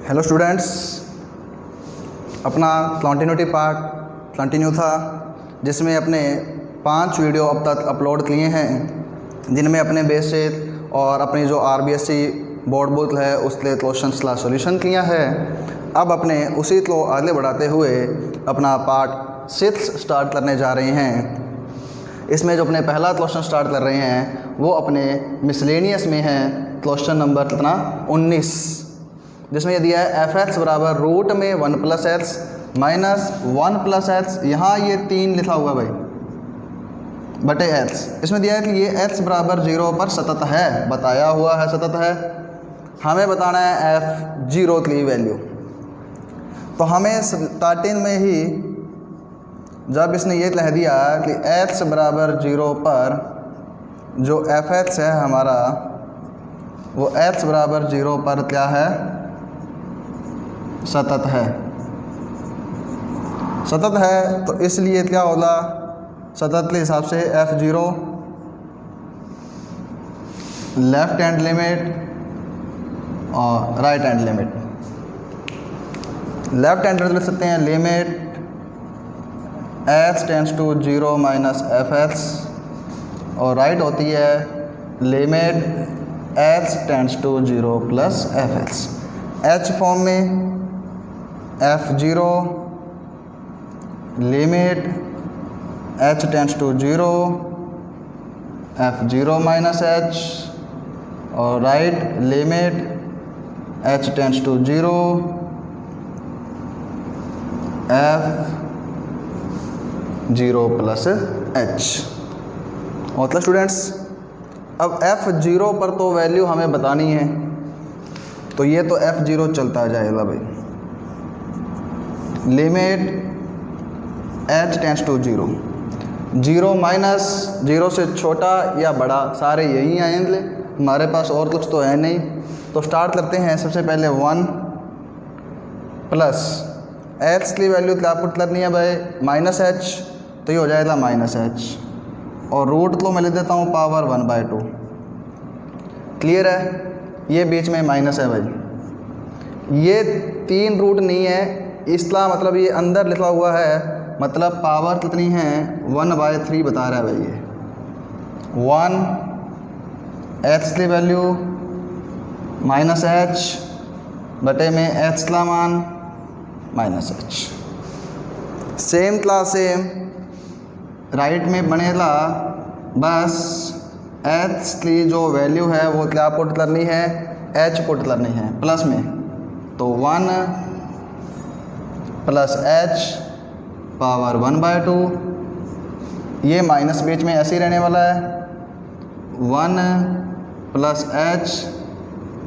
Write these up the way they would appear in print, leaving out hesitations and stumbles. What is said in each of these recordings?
Hello students, अपना continuity part continue था जिसमें अपने 5 वीडियो अब तक अपलोड किए हैं, जिनमें अपने बेसिक और अपनी जो RBSC बोर्ड बुक है उसके क्वेश्चंस का सॉल्यूशन किया है। अब अपने उसी को आगे बढ़ाते हुए अपना पार्ट 6 स्टार्ट करने जा रहे हैं। इसमें जो अपने पहला क्वेश्चन स्टार्ट कर रहे हैं वो अपने मिसलेनियस में है, क्वेश्चन नंबर कितना 19, जिसमें ये दिया है f(x) बराबर रूट में 1 + x माइनस 1 + x, यहाँ ये 3 लिखा हुआ भाई बटे x। इसमें दिया है कि ये x बराबर 0 पर सतत है, बताया हुआ है सतत है। हमें बताना है f0 की वैल्यू। तो हमें स्टार्टिंग में ही जब इसने ये कह दिया कि x बराबर 0 पर जो f(x) है हमारा, वो x बराबर 0 पर क्या है, सतत है। सतत है तो इसलिए क्या होगा, सतत के हिसाब से f0 लेफ्ट हैंड लिमिट और right hand limit. Left hand लिख सकते हैं limit x tends to 0 minus f(x) और राइट होती है limit x tends to 0 plus f(x). h form में f0 limit h tends to 0 f0 minus h और right limit h tends to 0 f0 plus h। मतलब students अब f0 पर तो value हमें बतानी है, तो ये तो f0 चलता जाएगा भाई। Limit h tends to 0, 0 minus 0 से छोटा या बड़ा सारे यही आएंगे, हमारे पास और कुछ तो है नहीं। तो स्टार्ट करते हैं सबसे पहले 1 प्लस h की वैल्यू क्या पुट करनी है भाई, माइनस h, तो ये हो जाएगा माइनस h और रूट को मैं ले देता हूँ पावर 1/2। क्लियर है, ये बीच में माइनस है भाई। ये 3 रूट नहीं है, इसका मतलब ये अंदर लिखा हुआ है, मतलब पावर कितनी है 1/3 बता रहा है भाई। ये 1 h की वैल्यू माइनस h बटे में h का मान minus h। Same class same right में बनेगा, बस h की जो वैल्यू है वो क्या पुट करनी है, h पुट करनी है प्लस में। तो 1 प्लस h पावर 1/2, ये माइनस बीच में ऐसे ही रहने वाला है, 1 प्लस h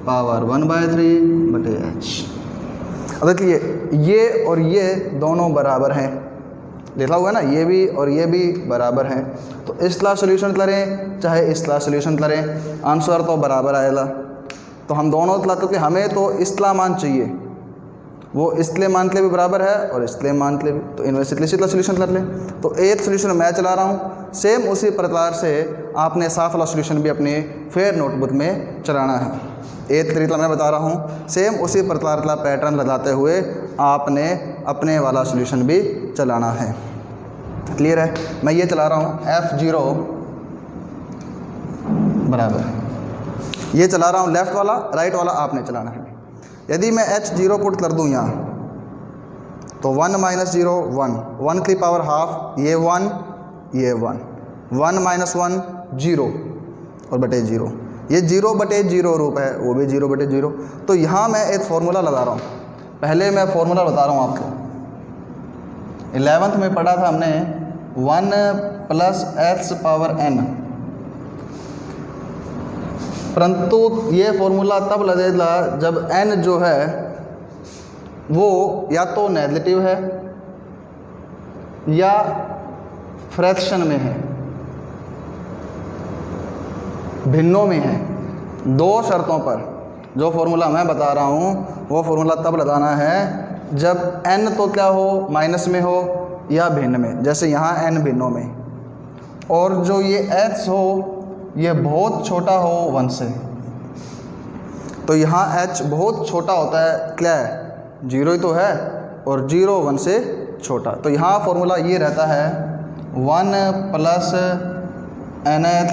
पावर 1/3 बटे h। अब देखिए ये और ये दोनों बराबर हैं, लिखा हुआ है ना, ये भी और ये भी बराबर हैं। तो इसका सॉल्यूशन करें चाहे इसका सॉल्यूशन करें, आंसर तो बराबर आएगा। तो हम दोनों क्योंकि हमें तो इसका मान चाहिए, वो इसके मान के भी बराबर है और इसके मान के भी, तो इनमें से किसी का सॉल्यूशन कर लें। तो एक सॉल्यूशन मैं चला रहा हूँ, सेम उसी प्रकार से आपने साथ वाला सॉल्यूशन भी अपने फेयर नोटबुक में चलाना है। एक तरीका मैं बता रहा हूँ, सेम उसी प्रकार का पैटर्न लगाते हुए आपने अपने वाला सॉल्यूशन भी चलाना है। क्लियर है, मैं ये चला रहा हूँ f0 बराबर, ये चला रहा हूँ लेफ़्ट वाला, राइट वाला आपने चलाना है। यदि मैं h0 पुट कर दूँ यहाँ, तो 1 माइनस 0 1, 1 की पावर हाफ, ये 1 ये 1, 1 माइनस 1 0 और बटे 0, ये 0 बटे 0 रूप है, वो भी 0 बटे 0। तो यहाँ मैं एक फार्मूला लगा रहा हूँ। पहले मैं फार्मूला बता रहा हूँ आपको, 11th में पढ़ा था हमने 1 प्लस x पावर n, परंतु ये फार्मूला तब लगेगा जब n जो है वो या तो नेगेटिव है या फ्रैक्शन में है, भिन्नों में है। 2 शर्तों पर जो फार्मूला मैं बता रहा हूँ वो फार्मूला तब लगाना है जब n तो क्या हो, माइनस में हो या भिन्न में, जैसे यहाँ n भिन्नों में, और जो ये h हो ये बहुत छोटा हो 1 से। तो यहाँ h बहुत छोटा होता है, क्या है 0 ही तो है, और 0 1 से छोटा। तो यहाँ फॉर्मूला ये रहता है 1 plus NX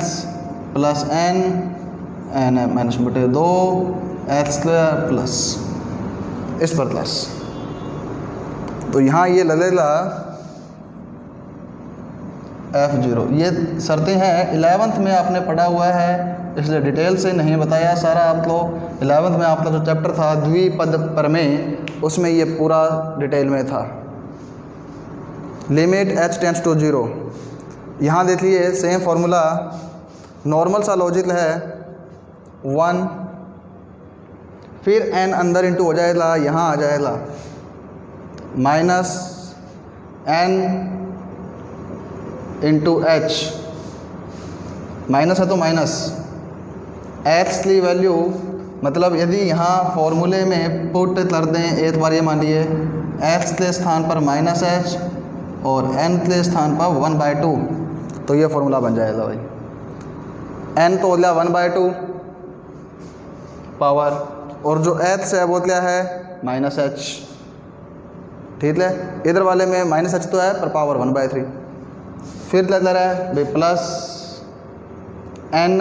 plus n minus बटे 2 x स्क्वायर प्लस इस पर प्लस। तो यहाँ ये लगेगा F0। ये शर्तें हैं 11th में आपने पढ़ा हुआ है, इसलिए डिटेल से नहीं बताया सारा आप लोग। 11th में आपका जो चैप्टर था द्विपद प्रमेय, उसमें ये पूरा डिटेल में था। Limit h tends to 0। यहाँ देखिए सेम फार्मूला, नॉर्मल सा लॉजिक है 1, फिर n अंदर इंटू हो जाएगा, यहाँ आ जाएगा minus n into h, minus है तो माइनस x की वैल्यू, मतलब यदि यहाँ फॉर्मूले में पुट कर दें एक बार, ये मान लिए x के स्थान पर माइनस h और n के स्थान पर 1/2, तो ये फॉर्मूला बन जाएगा भाई। n तो हो गया 1/2 पावर, और जो h है वो क्या है माइनस h, ठीक है। इधर वाले में माइनस h तो है पर पावर 1/3, फिर क्या रहा है भाई प्लस n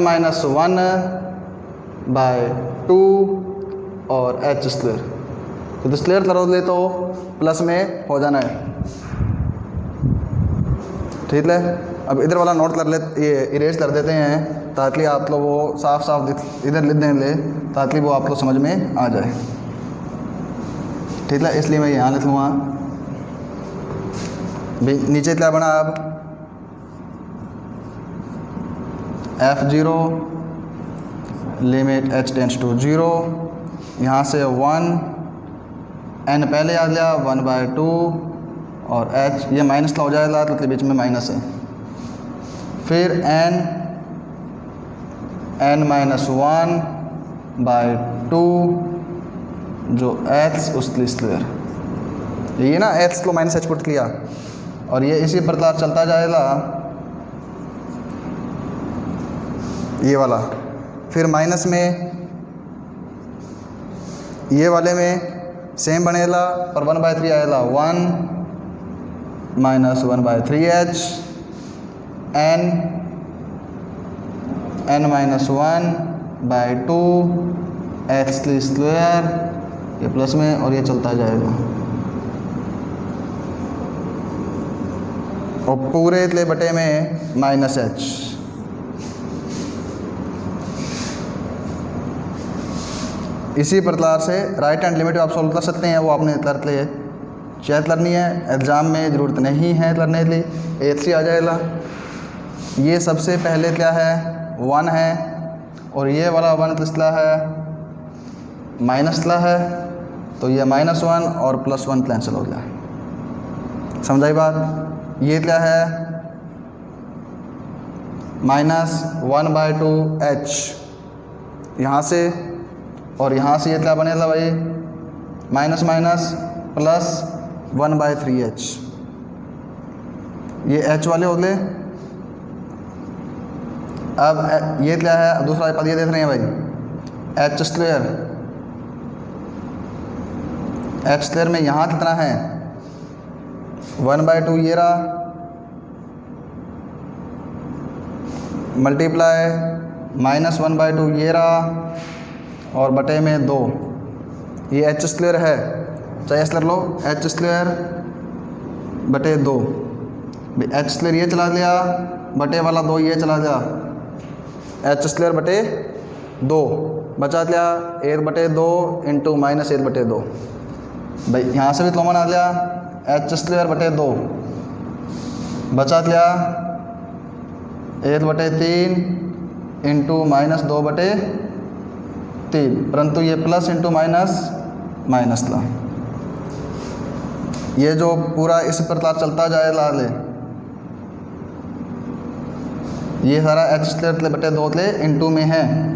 माइनस 1/2 और h स्क्वायर, तो स्क्वायर करोगे तो प्लस में हो जाना है, ठीक है। अब इधर वाला नोट कर ले, ये इरेज कर देते हैं ताकि आप लोग वो साफ साफ इधर लिख देंगे, ताकि वो आप लोग समझ में आ जाए, ठीक है। इसलिए मैं यहाँ लिख लूँगा भाई। नीचे क्या बना अब F0 limit h tends to 0, यहाँ से 1 n पहले आ गया 1/2 और h, ये माइनस का हो जाएगा तो बीच में माइनस है, फिर n माइनस 1/2 जो h उसकी स्क्वायर, ये ना h को माइनस h पुट किया, और ये इसी प्रकार चलता जाएगा ये वाला, फिर माइनस में ये वाले में सेम बनेगा और 1/3 आएगा, 1 minus 1/3h n minus 1/2 h की स्क्वायर, ये प्लस में और ये चलता जाएगा, और पूरे इतने बटे में माइनस h। इसी प्रकार से राइट हैंड लिमिट आप सॉल्व कर सकते हैं, वो आपने कर लिए, शायद करनी है एग्ज़ाम में ज़रूरत नहीं है करने के लिए, A3 आ जाएगा। ये सबसे पहले क्या है 1 है, और ये वाला 1 किसला है माइनस ला है, तो ये -1 और +1 कैंसिल हो गया, समझाई बात। ये क्या है -1/2 h यहाँ से, और यहाँ से ये क्या बनेगा भाई माइनस माइनस प्लस 1/3h, ये h वाले हो गए। अब ये क्या है दूसरा पद, ये देख रहे हैं भाई h स्क्वायर, h स्क्वायर में यहाँ कितना है 1/2 ये रहा, मल्टीप्लाई -1/2 ये रहा, और बटे में 2, ये h स्क्वायर है, चाहे ऐसे कर लो h स्क्वायर बटे 2, h स्क्वायर ये चला गया, बटे वाला 2 ये चला गया, h स्क्वायर बटे 2 बचा दिया 1/2 इंटू -1/2, भाई यहाँ से भी कॉमन आ गया, h स्क्वायर बटे 2 बचा दिया 1/3 इंटू -2/3, परंतु ये प्लस इंटू माइनस था। ये जो पूरा इस प्रकार चलता जाएगा, ये सारा h स्क्वायर बटे 2 इंटू में है,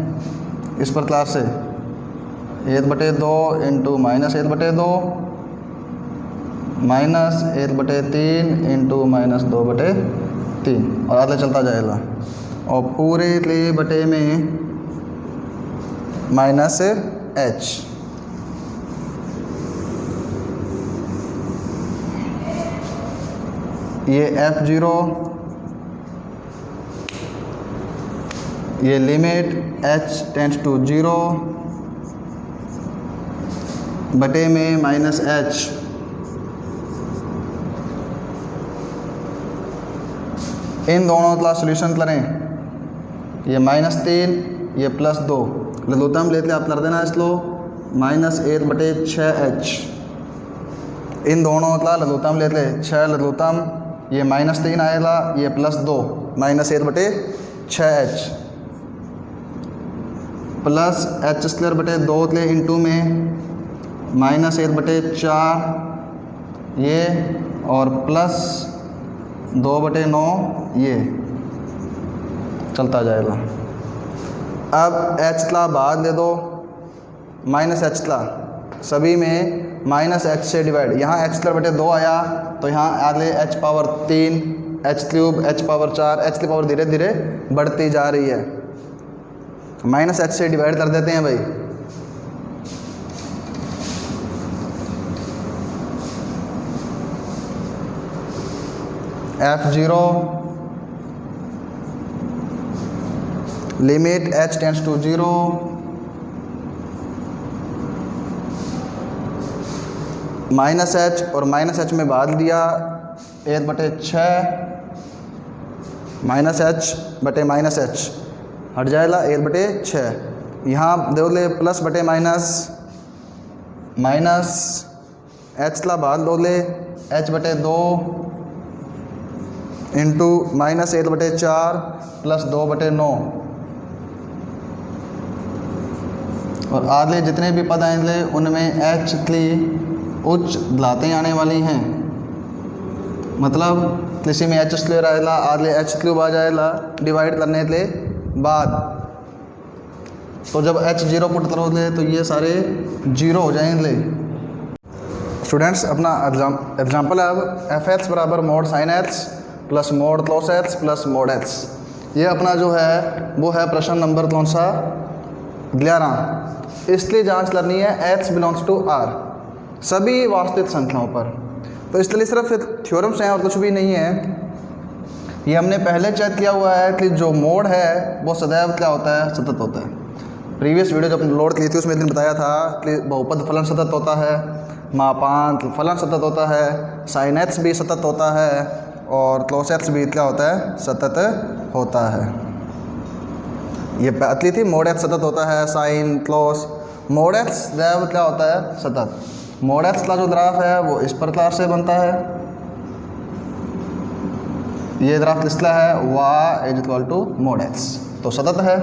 इस प्रकार से 1/2 इंटू -1/2 -1/3 इंटू -2/3, और आगे चलता जाएगा। और पूरे के बटे में माइनस एच। ये F0, ये लिमिट h टेंड्स टू 0 बटे में माइनस h। इन दोनों का सॉल्यूशन करें, ये -3 ये +2 लघुत्तम लेते आप कर देना इसलो -1/6h। इन दोनों का लघुत्तम लेते 6 लघुत्तम, ये -3 आएगा, ये +2 -1/6h प्लस h² ले इंटू में -1/4 ये और प्लस 2/9 ये चलता जाएगा। अब h का बाद दे दो -h का, सभी में -h से डिवाइड, यहाँ h²/2 आया तो यहाँ आगे h⁻3 h³ h⁻4 h की पावर धीरे धीरे बढ़ती जा रही है। -h से डिवाइड कर देते हैं भाई। F0 limit h tends to 0 -h और -h में बात दिया 1/6 -h हट जाएगा 1/6। यहाँ दो ले प्लस बटे माइनस h का बाद दो ले h/2 इंटू -1/4 प्लस 2/9 और आगे जितने भी पद आएंगे उनमें h की उच्च घातें आने वाली हैं। मतलब किसी में h² आएगा, आगे h³ आ जाएगा डिवाइड करने के बाद। तो जब h 0 पुट करोगे तो ये सारे 0 हो जाएंगे। स्टूडेंट्स अपना एग्जाम्पल है अब f(x) बराबर mod sin x plus mod cos x plus mod x। ये अपना जो है वो है प्रश्न नंबर कौन सा 11। इसलिए जांच करनी है x बिलोंग्स टू r सभी वास्तविक संख्याओं पर। तो इसलिए सिर्फ थ्योरम्स हैं और कुछ भी नहीं है। ये हमने पहले चेक किया हुआ है कि जो मोड है वो सदैव क्या होता है, सतत होता है। प्रीवियस वीडियो जब लोड की थी उसमें एक दिन बताया था कि बहुपद फलन सतत होता है, मापांक फलन सतत होता है, sin x भी सतत होता है और cos x भी क्या होता है, सतत होता है। ये बात थी mod x सतत होता है, sin cos mod x सदैव क्या होता है, सतत। mod x का जो ग्राफ है वो इस प्रकार से बनता है। ये ग्राफ किसका है, y = mod x, तो सतत है।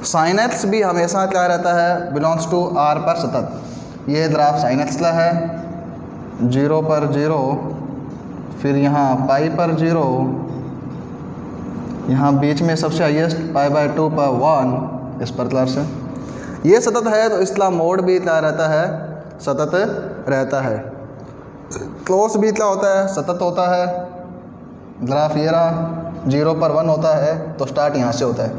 sin x भी हमेशा क्या रहता है, बिलोंग्स टू r पर सतत। ये ग्राफ sin x का है, 0 पर 0, फिर यहाँ पाई पर 0, यहाँ बीच में सबसे हाईएस्ट π/2 पर 1, इस प्रकार से ये सतत है। तो इसका मोड भी क्या रहता है, सतत रहता है। क्लोज भी क्या होता है, सतत होता है। ग्राफ ये रहा, 0 पर 1 होता है तो स्टार्ट यहाँ से होता है।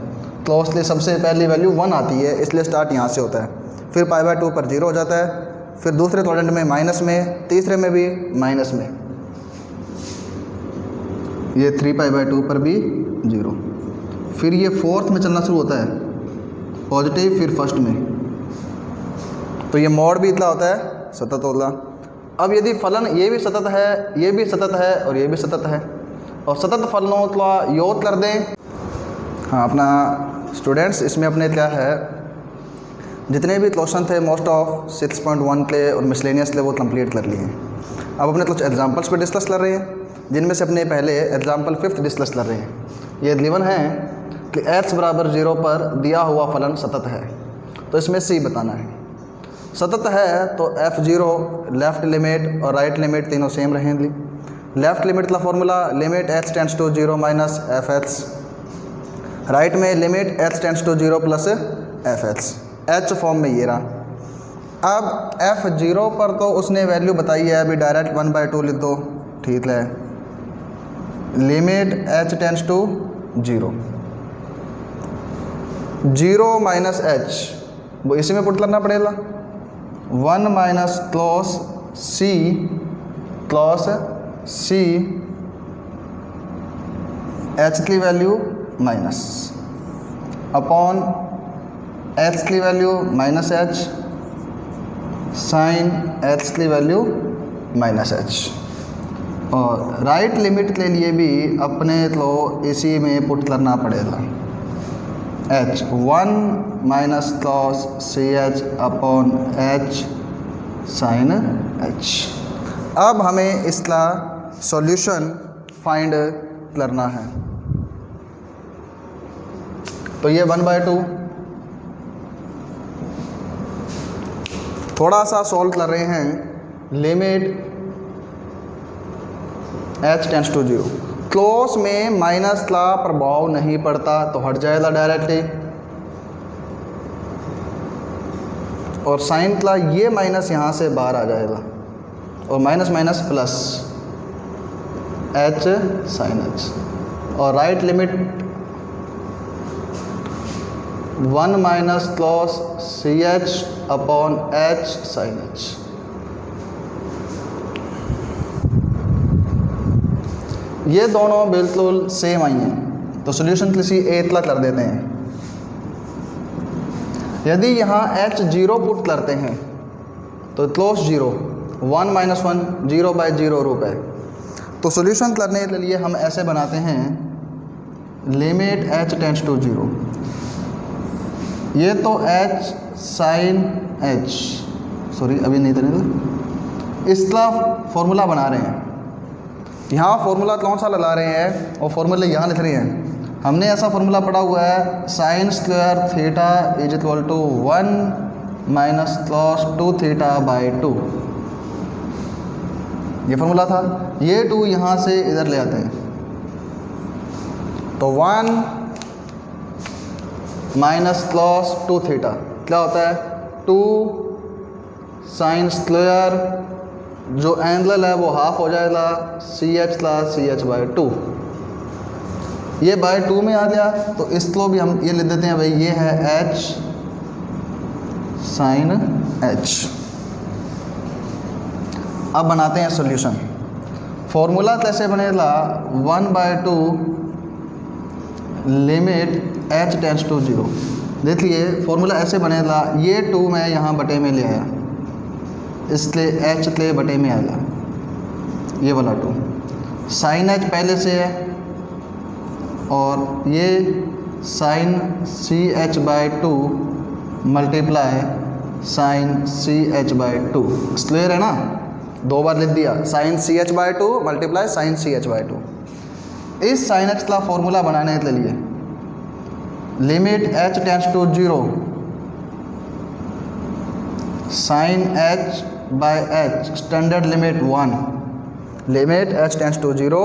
क्लोज की सबसे पहली वैल्यू 1 आती है इसलिए स्टार्ट यहाँ से होता है। फिर π/2 पर 0 हो जाता है, फिर दूसरे क्वाड्रेंट में माइनस में, तीसरे में भी माइनस में, ये 3π/2 पर भी 0। फिर ये फोर्थ में चलना शुरू होता है, पॉजिटिव, फिर फर्स्ट में। तो ये मोड भी इतना होता है, सतत होगा। अब यदि फलन ये भी सतत है, ये भी सतत है और ये भी सतत है और सतत फलनों का योग कर दें। हाँ अपना स्टूडेंट्स इसमें अपने क्या है, जितने भी क्वेश्चन थे मोस्ट ऑफ 6.1 के और मिसलेनियस के वो कंप्लीट कर लिए हैं। अब अपने कुछ एग्जांपल्स पे डिस्कस कर रहे हैं, जिनमें से अपने पहले एग्जांपल 5th डिस्कस कर रहे हैं। ये गिवन है कि x बराबर 0 पर दिया हुआ फलन सतत है, तो इसमें C बताना है। सतत है तो F0 लेफ़्ट लिमिट और राइट लिमिट तीनों सेम रहेंगी। लेफ़्ट लिमिट का formula limit h tends to 0 minus fx, right में limit h tends to 0 plus fx, h form में ये रहा। अब F0 पर तो उसने वैल्यू बताई है, अभी डायरेक्ट 1/2 लिख दो, ठीक है। Limit h tends to 0 0 minus h, वो इसी में पुट करना पड़ेगा। 1 माइनस क्लॉस सी एच की वैल्यू माइनस अपॉन एच की value minus h sine h की वैल्यू माइनस एच। और राइट लिमिट के लिए भी अपने तो इसी में पुट करना पड़ेगा। H 1 minus cos c h upon h sine h. अब हमें इसका सॉल्यूशन फाइंड करना है। तो ये 1/2 थोड़ा सा सॉल्व कर रहे हैं। Limit h tends to 0, close में माइनस का प्रभाव नहीं पड़ता तो हट जाएगा डायरेक्टली, और साइन का ये माइनस यहाँ से बाहर आ जाएगा और minus minus plus h sine h। और right limit 1 minus cos c h upon h sine h. ये दोनों बिल्कुल सेम आई हैं, तो सॉल्यूशन किसी एक ला कर देते हैं। यदि यहाँ h 0 पुट करते हैं तो क्लोज 0, 1 माइनस 1 0/0 रूप है। तो सॉल्यूशन करने के लिए हम ऐसे बनाते हैं, लिमिट h टेंड्स टू 0। ये तो h साइन h, सॉरी अभी नहीं था, इसका फॉर्मूला बना रहे हैं। यहाँ फॉर्मूला कौन सा लगा रहे हैं और फॉर्मूले यहाँ लिख रहे हैं। हमने ऐसा फॉर्मूला पढ़ा हुआ है, sine square theta is equal to 1 minus cos 2 theta by 2। ये फॉर्मूला था। ये 2 यहाँ से इधर ले आते हैं तो 1 माइनस कॉस 2 थीटा क्या होता है 2 साइन स्क्वायर, जो एंगल है वो हाफ हो जाएगा सी एच का सी एच बाई 2। ये बाई 2 में आ गया तो इसको भी हम ये लिख देते हैं भाई, ये है एच साइन एच। अब बनाते हैं सॉल्यूशन। फॉर्मूला कैसे बनेगा, 1/2 लिमिट h टेंड्स टू 0। देखिए फॉर्मूला ऐसे बनेगा, ये 2 मैं यहाँ बटे में ले आया, इसलिए h के बटे में आएगा ये वाला 2। साइन h पहले से है और ये sine c h by 2 multiply sine c h by 2। Clear है ना, 2 बार लिख दिया, sine c h by 2 multiply sine c h by 2। इस साइन h का फॉर्मूला बनाने के लिए limit h tends to 0 sine h by h standard limit 1। Limit h tends to 0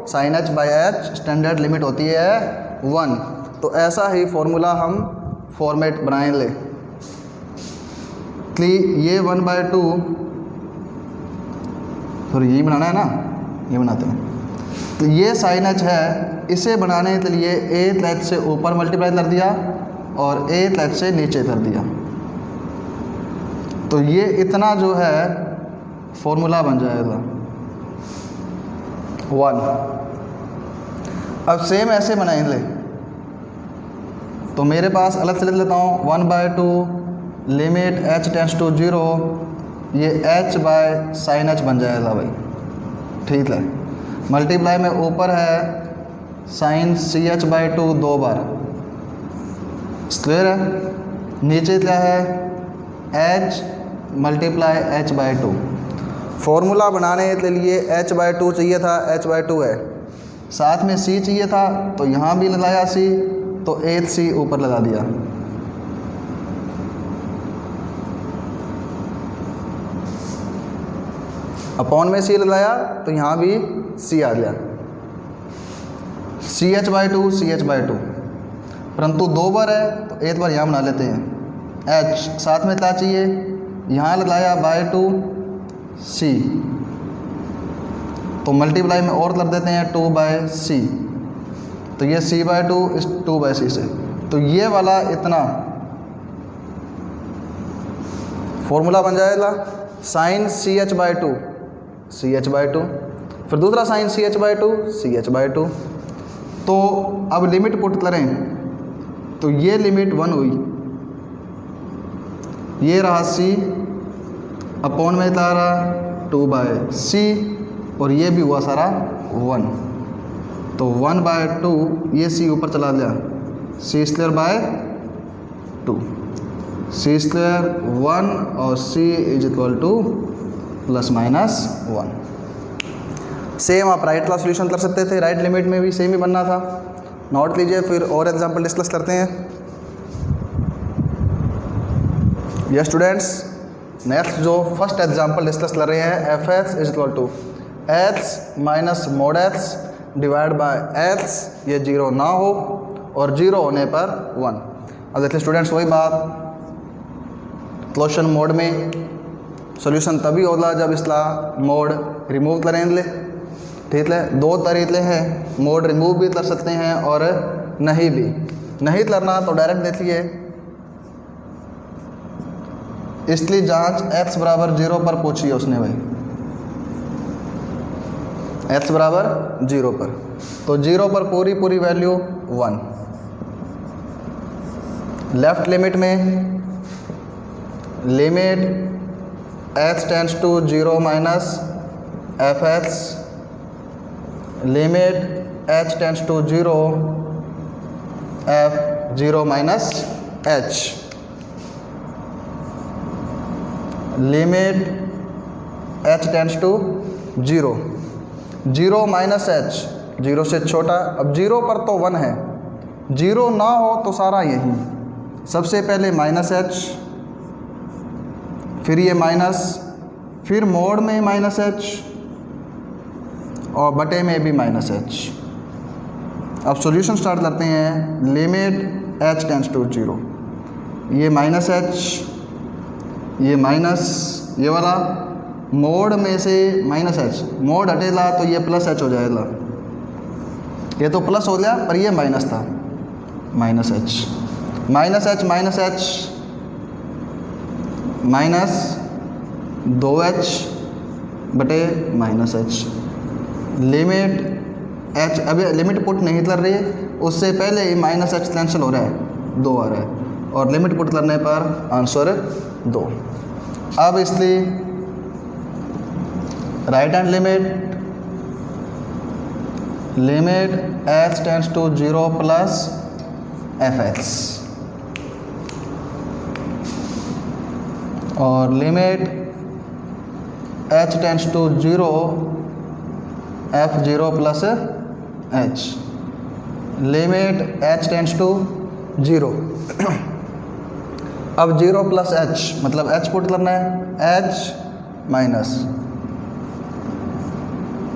sine h by h standard limit होती है 1। तो ऐसा ही formula हम फॉर्मेट बनाएंगे कि ये 1/2, सॉरी यही बनाना है ना, ये बनाते हैं। तो ये साइन h है, इसे बनाने के लिए एक लेट से ऊपर मल्टीप्लाई कर दिया और एक लेट से नीचे कर दिया, तो ये इतना जो है फॉर्मूला बन जाएगा 1। अब सेम ऐसे बनाएंगे तो मेरे पास अलग से लिख लेता हूँ, 1/2 लिमिट h टेंड्स टू 0, ये h बाय साइन h बन जाएगा भाई, ठीक है। मल्टीप्लाई में ऊपर है साइन सी एच बाई 2 2 बार, क्लियर है। नीचे क्या है h multiply h by 2। Formula बनाने के लिए h/2 चाहिए था, h/2 है, साथ में c चाहिए था तो यहाँ भी लगाया c, तो 8c ऊपर लगा दिया। अपॉन में c लगाया तो यहाँ भी c आ गया, c h by 2 c h by 2, परंतु 2 बार है तो एक बार यहाँ बना लेते हैं। h साथ में क्या चाहिए, यहाँ लगाया बाई 2 c, तो मल्टीप्लाई में और कर देते हैं 2/c, तो ये c/2 इस 2/c से तो ये वाला इतना फॉर्मूला बन जाएगा साइन CH/2 CH/2, फिर दूसरा साइन CH/2 CH/2। तो अब लिमिट पुट करें तो ये लिमिट 1 हुई, ये रहा C अपॉन में था रहा 2/c, और ये भी हुआ सारा 1, तो 1/2 ये C ऊपर चला गया, C²/2, C² 1 और C = ±1। सेम आप राइट का सॉल्यूशन कर सकते थे, राइट लिमिट में भी सेम ही बनना था। नोट लीजिए, फिर और एग्जांपल डिस्कस करते हैं। ये स्टूडेंट्स नेक्स्ट जो फर्स्ट एग्जांपल डिस्कस कर रहे हैं, fx = h minus mod x divide by x, ये 0 ना हो और 0 होने पर 1। अब देखिए स्टूडेंट्स, वही बात, क्लोजन मोड में सॉल्यूशन तभी होगा जब इसका मोड रिमूव करेंगे। ठीक है, दो तरीके हैं, मोड रिमूव भी कर सकते हैं और नहीं भी। नहीं करना तो डायरेक्ट देखिए, इसलिए जांच x बराबर 0 पर पूछी है उसने भाई, x बराबर 0 पर, तो 0 पर पूरी वैल्यू 1। लेफ्ट लिमिट में limit h tends to 0 minus fx, limit h tends to 0 f0 minus h, limit h tends to 0, 0 minus h, 0 से छोटा। अब 0 पर तो 1 है, 0 ना हो तो सारा यही, सबसे पहले माइनस h, फिर ये माइनस, फिर मोड में माइनस h और बटे में भी माइनस h। अब सॉल्यूशन स्टार्ट करते हैं। लिमिट h टेंड्स टू 0, ये माइनस h, ये माइनस, ये वाला मोड में से माइनस h, मोड हटेगा तो ये प्लस h हो जाएगा। ये तो प्लस हो गया पर ये माइनस था, minus h, minus h minus h minus 2h बटे माइनस h। लिमिट h, अभी लिमिट पुट नहीं कर रही है, उससे पहले ही माइनस h कैंसिल हो रहा है, 2 आ रहा है, और लिमिट पुट करने पर आंसर 2। अब इसलिए right hand limit h tends to 0 plus fx, और limit h tends to 0 f0 plus h, limit h tends to 0। अब 0 प्लस h मतलब h पुट करना है, h माइनस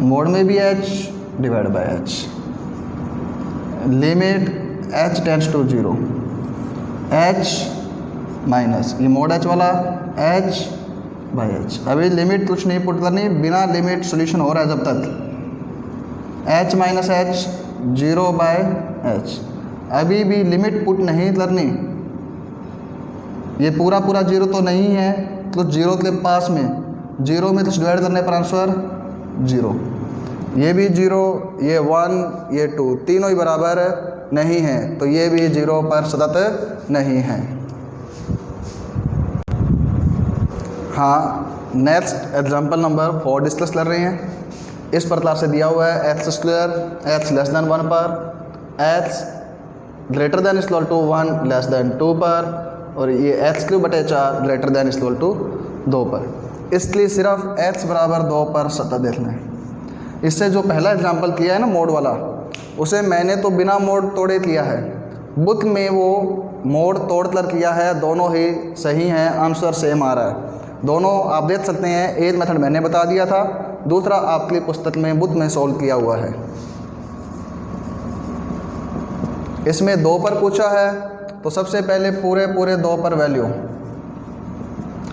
मोड में भी h divide by h, limit h tends to 0, h minus ये mod h वाला h by h। अभी limit कुछ नहीं पुट करनी, बिना लिमिट सॉल्यूशन हो रहा है जब तक, h minus h 0 by h। अभी भी लिमिट पुट नहीं करनी, ये पूरा 0 तो नहीं है, तो 0 के पास में 0 में तो डिवाइड करने पर आंसर 0, ये भी 0, ये 1, ये 2, तीनों ही बराबर नहीं है, तो ये भी 0 पर सतत नहीं है। हाँ, नेक्स्ट एग्जांपल नंबर 4 डिस्कस कर रहे हैं। इस प्रकार से दिया हुआ है x square h less than 1 पर, h greater than equal to 1 less than 2 पर, और ये x³ बटे 4 ग्रेटर देन इक्वल टू 2 पर। इसलिए सिर्फ h बराबर 2 पर सतह देखना है। इससे जो पहला एग्जांपल किया है ना मोड वाला, उसे मैंने तो बिना मोड तोड़े किया है, बुक में वो मोड तोड़ कर किया है, दोनों ही सही हैं, आंसर सेम आ रहा है। दोनों आप देख सकते हैं, एक मेथड मैंने बता दिया था, दूसरा आपकी पुस्तक में बुक में सॉल्व किया हुआ है। इसमें 2 पर पूछा है, तो सबसे पहले पूरे 2 पर वैल्यू,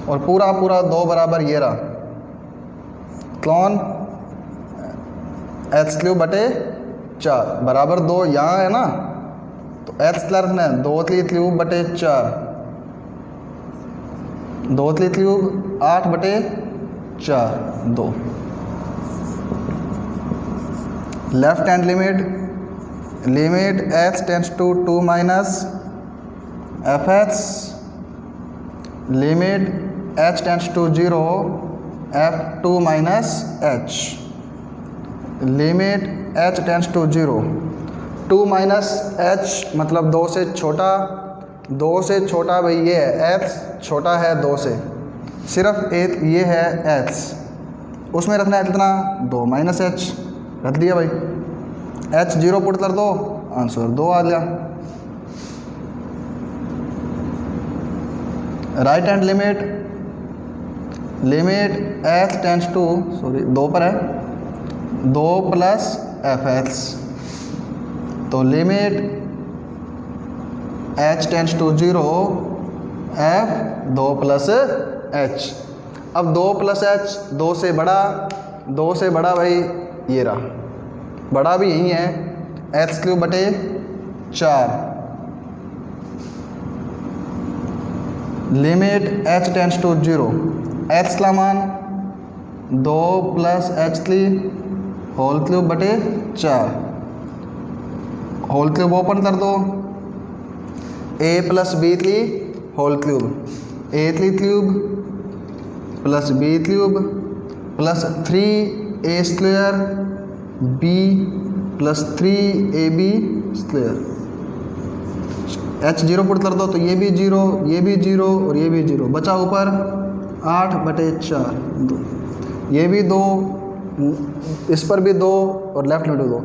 और पूरा 2 बराबर ये रहा, कौन h³ बटे 4 बराबर 2 यहाँ है ना, तो एच स्क्वायर रखना है 2/3 2/3 8/4 2। Left hand limit x tends to 2 minus fx, limit h tends to 0 f2 minus h, limit h tends to 0 2 minus h मतलब 2 से छोटा, 2 से छोटा भाई ये है h छोटा है 2 से, सिर्फ एक ये है h, उसमें रखना है कितना 2 माइनस h, रख दिया भाई। h 0 पुट कर दो, आंसर 2 आ गया। Right hand limit h tends to 2 पर है 2 प्लस fx, तो limit h tends to 0 f 2 plus h। अब 2 प्लस h 2 से बड़ा भाई ये रहा, बड़ा भी यही है x³/4, limit h tends to 0 x का मान 2 plus h3/4, whole cube open कर दो, a plus b3 whole cube, a3³ plus b³ plus 3a² b plus 3ab², h 0 put कर दो तो ये भी 0 और ये भी 0, बचा ऊपर 8/4 2, ये भी 2, इस पर भी 2 और लेफ्ट लिमिट 2,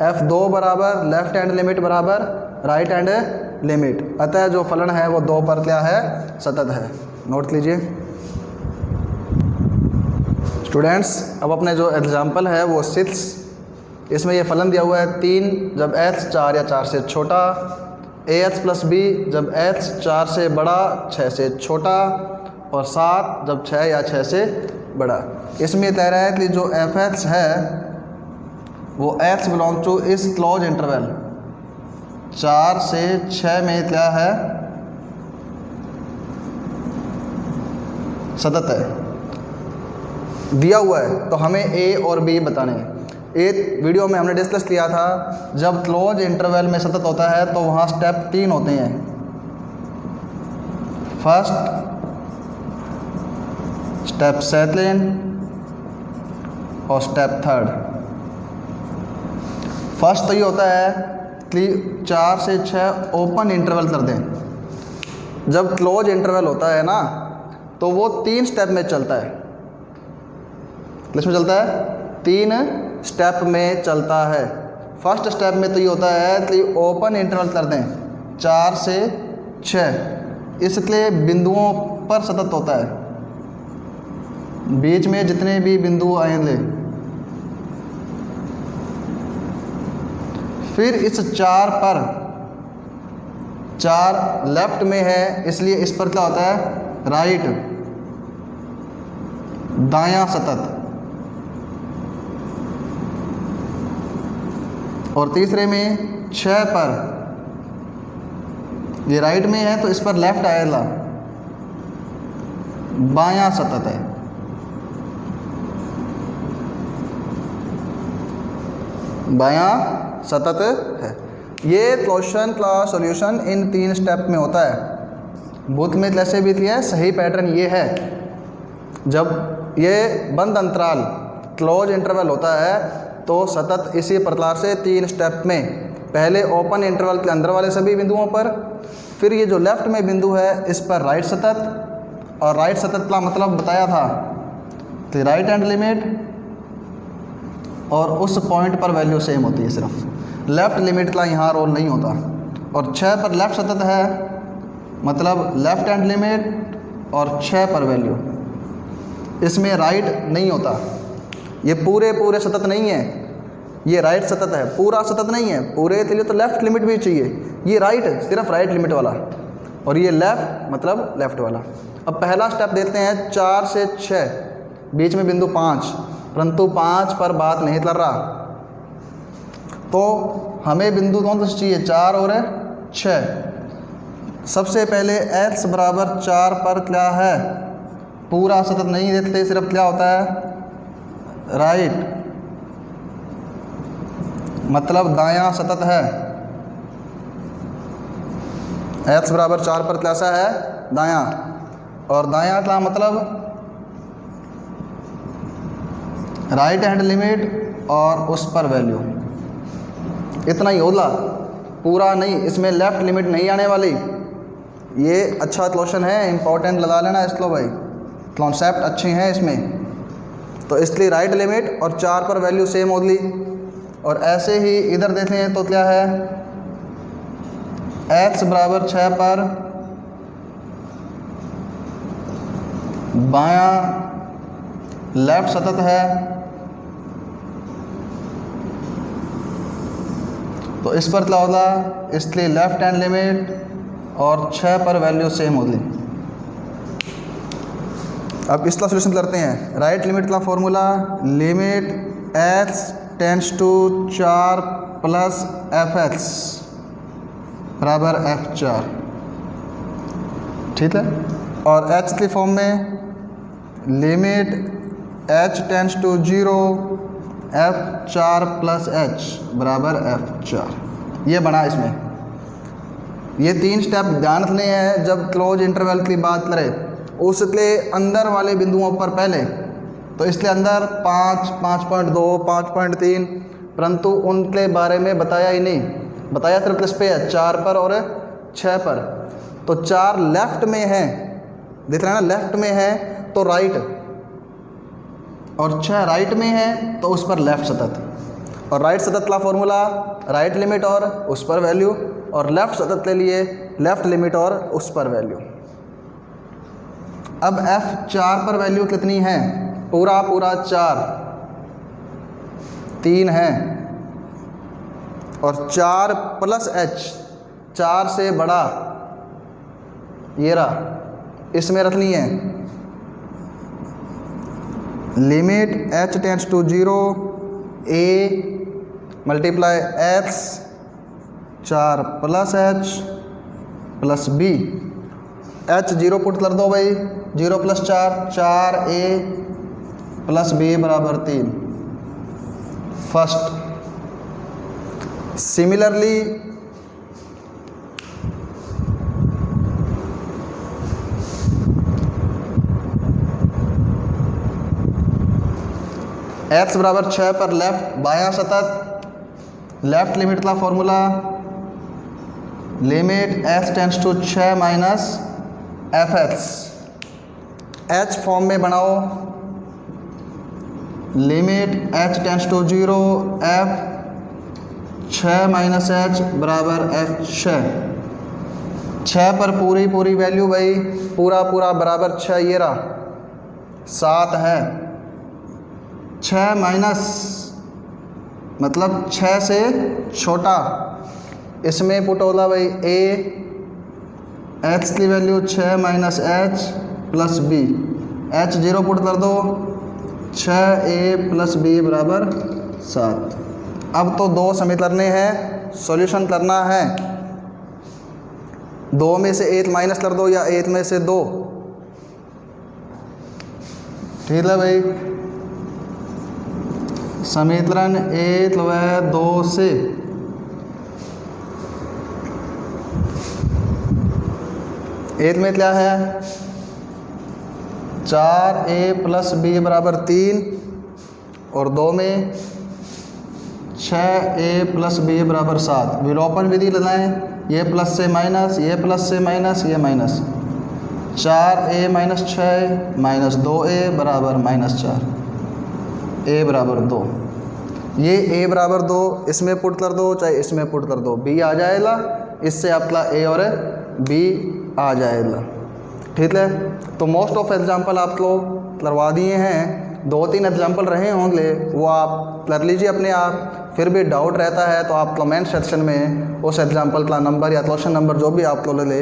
f2 बराबर लेफ्ट हैंड लिमिट बराबर राइट हैंड लिमिट, अतः जो फलन है वो 2 पर क्या है सतत है। नोट लीजिए स्टूडेंट्स। अब अपने जो एग्जाम्पल है वो 6, इसमें ये फलन दिया हुआ है 3 जब h 4 या 4 से छोटा, ax प्लस b जब h 4 से बड़ा 6 से छोटा, और 7 जब 6 या 6 से बड़ा। इसमें कह रहा है कि जो fx है वो x बिलोंग टू इस क्लोज इंटरवल 4 से 6 में क्या है सतत है, दिया हुआ है, तो हमें a और b बताने हैं। एक वीडियो में हमने डिस्कस किया था जब क्लोज इंटरवल में सतत होता है तो वहाँ स्टेप 3 होते हैं, फर्स्ट, स्टेप सेकंड और स्टेप थर्ड। फर्स्ट तो ये होता है कि 4 से 6 ओपन इंटरवल कर दें। जब क्लोज इंटरवल होता है ना तो वो 3 स्टेप में चलता है, किसमें चलता है 3 स्टेप में चलता है। फर्स्ट स्टेप में तो ये होता है कि ओपन इंटरवल कर दें 4 से 6, इसलिए बिंदुओं पर सतत होता है, बीच में जितने भी बिंदु आएंगे। फिर इस 4 पर 4 लेफ्ट में है, इसलिए इस पर क्या होता है राइट दायां सतत, और तीसरे में 6 पर ये राइट में है तो इस पर लेफ्ट आएगा बायां सतत है। बायां सतत है। ये क्वेश्चन का सॉल्यूशन इन 3 स्टेप में होता है। बुक में कैसे भी किया है सही पैटर्न ये है, जब ये बंद अंतराल क्लोज इंटरवल होता है तो सतत इसी प्रकार से 3 स्टेप में, पहले ओपन इंटरवल के अंदर वाले सभी बिंदुओं पर, फिर ये जो लेफ्ट में बिंदु है इस पर राइट सतत, और राइट सतत का मतलब बताया था कि राइट हैंड लिमिट और उस पॉइंट पर वैल्यू सेम होती है, सिर्फ लेफ़्ट लिमिट का यहाँ रोल नहीं होता। और 6 पर लेफ़्ट सतत है मतलब लेफ़्ट हैंड लिमिट और 6 पर वैल्यू, इसमें राइट नहीं होता। ये पूरे सतत नहीं है, ये राइट सतत है, पूरा सतत नहीं है। पूरे के लिए तो लेफ़्ट लिमिट भी चाहिए, ये राइट सिर्फ राइट लिमिट वाला, और ये लेफ़्ट मतलब लेफ़्ट वाला। अब पहला स्टेप देखते हैं 4 से 6, बीच में बिंदु 5, परंतु 5 पर बात नहीं कर रहा, तो हमें बिंदु कौन सा चाहिए 4 और 6। सबसे पहले x बराबर 4 पर क्या है, पूरा सतत नहीं देते, सिर्फ क्या होता है राइट, मतलब दायां सतत है। x बराबर 4 पर कैसा है, दायां, और दायां का मतलब राइट हैंड लिमिट और उस पर वैल्यू, इतना ही होला, पूरा नहीं, इसमें लेफ़्ट लिमिट नहीं आने वाली। ये अच्छा क्वेश्चन है, इंपॉर्टेंट लगा लेना इसको भाई, कॉन्सेप्ट अच्छे हैं इसमें। तो इसलिए राइट लिमिट और 4 पर वैल्यू सेम होगी। और ऐसे ही इधर देखें तो क्या है, x बराबर 6 पर बायां लेफ्ट सतत है, तो इस पर क्या होगा, इसलिए लेफ्ट हैंड लिमिट और 6 पर वैल्यू सेम होगी। अब इसका सॉल्यूशन करते हैं। राइट लिमिट का formula limit x tends to 4 plus fx बराबर f4, ठीक है। और h की फॉर्म में limit h tends to 0 f4 plus h बराबर f4। ये बना इसमें। ये 3 स्टेप ध्यान रखने हैं जब क्लोज इंटरवल की बात करें, उसके अंदर वाले बिंदुओं पर पहले, तो इसलिए अंदर 5, 5.2, 5.3, परंतु उनके बारे में बताया ही नहीं, बताया सिर्फ किस पे है, 4 पर और 6 पर। तो 4 लेफ्ट में है, देख रहे हैं ना, लेफ्ट में है तो राइट, और 6 राइट में है तो उस पर लेफ्ट सतत। और राइट सतत का फॉर्मूला राइट लिमिट और उस पर वैल्यू, और लेफ्ट सतत के लिए लेफ्ट लिमिट और उस पर वैल्यू। अब f4 पर वैल्यू कितनी है, पूरा 4, 3 है, और 4 प्लस h, 4 से बड़ा, ये रहा, इसमें रखनी है limit h tends to 0 a multiply x 4 plus h plus b, h 0 put कर दो भाई, 0 प्लस 4, 4a प्लस b बराबर 3 फर्स्ट। सिमिलरली x बराबर 6 पर लेफ्ट बायां सतत, लेफ्ट लिमिट का formula limit x tends to 6 minus fx, h form में बनाओ limit h tends to 0 f 6 minus h बराबर f6। 6 पर पूरी वैल्यू भाई, पूरा बराबर 6, ये रहा 7 है, 6 माइनस मतलब 6 से छोटा, इसमें पुट होगा भाई a, h की value 6 minus h plus b, h 0 put कर दो, 6a प्लस b बराबर 7। अब तो 2 समीकरण हैं, सॉल्यूशन करना है, 2 में से 1 माइनस कर दो या 1 में से 2, ठीक है भाई। समीकरण 1 व 2 से एक में क्या है, 4a प्लस b बराबर 3, और 2 में 6a प्लस b बराबर 7। विलोपन विधि लगाएं, ये प्लस से माइनस, ये प्लस से माइनस, ये minus, 4a minus 6 minus 2a बराबर माइनस 4, a बराबर 2। ये a बराबर 2 इसमें पुट कर दो, चाहे इसमें पुट कर दो, b आ जाएगा, इससे आपका a और b आ जाएगा, ठीक है। तो मोस्ट ऑफ एग्जाम्पल आप लोग करवा दिए हैं, 2-3 एग्जाम्पल रहे होंगे, वो आप कर लीजिए अपने आप। फिर भी डाउट रहता है तो आप कमेंट सेक्शन में उस एग्जाम्पल का नंबर या क्वेश्चन नंबर जो भी आप लोग ले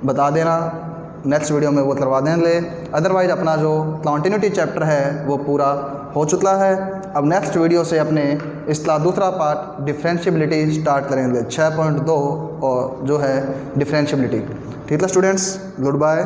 बता देना, नेक्स्ट वीडियो में वो करवा देंगे। अदरवाइज़ अपना जो कंटिन्यूटी चैप्टर है वो पूरा हो चुका है। अब नेक्स्ट वीडियो से अपने इसका दूसरा पार्ट डिफरेंशियबिलिटी स्टार्ट करेंगे 6.2 और जो है डिफरेंशियबिलिटी। ठीक है स्टूडेंट्स, गुड बाय।